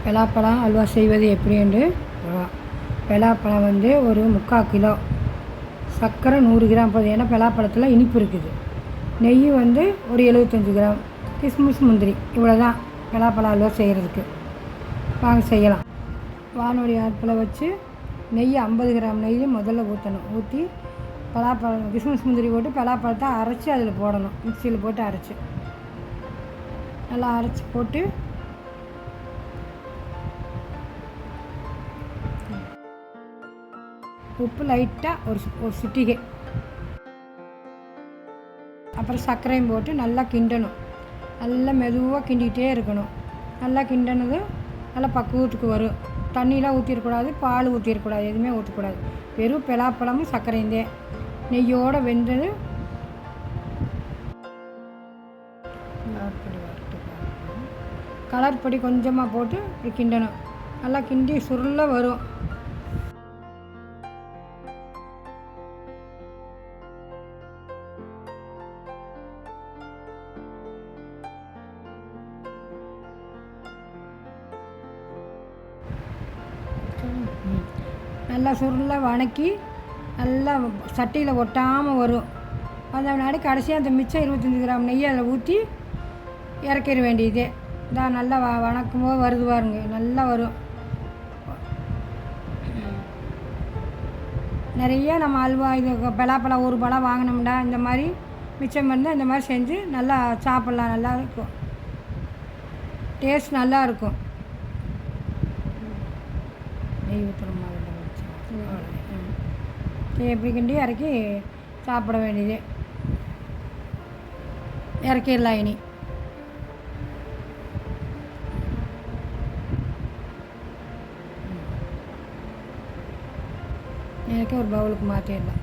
பலாப்பழம் அல்வா செய்வது எப்படி என்று பலாப்பழம் வந்து ஒரு 3/4 கிலோ, சர்க்கரை 100 கிராம் போதும். ஏன்னா பலாப்பழத்தில் இனிப்பு இருக்குது. நெய் வந்து ஒரு 75 கிராம், கிஸ்மிஸ் முந்திரி, இவ்வளோ தான் பலாப்பழம் அல்வா செய்கிறதுக்கு. வாங்க செய்யலாம். வானொலி அடுப்பில் வச்சு நெய் 50 கிராம் நெய் முதல்ல ஊற்றணும். ஊற்றி பலாப்பழம் கிஸ்மிஸ் முந்திரி போட்டு பலாப்பழத்தை அரைச்சி அதில் போடணும். மிக்சியில் போட்டு அரைச்சி நல்லா அரைச்சி போட்டு உப்பு லைட்டாக ஒரு சிட்டிகை, அப்புறம் சர்க்கரையும் போட்டு நல்லா கிண்டணும். நல்லா மெதுவாக கிண்டிகிட்டே இருக்கணும். நல்லா கிண்டினதும் நல்லா பக்குவத்துக்கு வரும். தண்ணியெலாம் ஊற்றிடக்கூடாது, பால் ஊற்றிடக்கூடாது, எதுவுமே ஊற்றக்கூடாது. வெறும் பலாப்பழமும் சர்க்கரையுந்தே நெய்யோடு வெந்தது. கலர் பொடி கொஞ்சமாக போட்டு இப்படி கிண்டணும். நல்லா கிண்டி சுருள வரும். நல்லா சுருள வணக்கி நல்லா சட்டியில் ஒட்டாமல் வரும். அந்த முன்னாடி கடைசியாக அந்த மிச்சம் 25 கிராம் நெய்யை அதில் ஊற்றி இறக்கிற வேண்டியதே. இதான் நல்லா வணக்கும் போது வருது பாருங்க, நல்லா வரும். நிறைய நம்ம அல்வா இது பலாப்பழம் ஒரு பழம் வாங்கினோம்டா இந்த மாதிரி மிச்சம் இருந்தால் இந்த மாதிரி செஞ்சு நல்லா சாப்பிட்லாம். நல்லா இருக்கும், டேஸ்ட் நல்லா இருக்கும். நெய் ஊற்றுற மாதிரி எப்படி கிண்டி இறக்கி சாப்பிட வேண்டியது. இறக்கிடலாம். இனி இறக்கி ஒரு பவுலுக்கு மாற்றிடலாம்.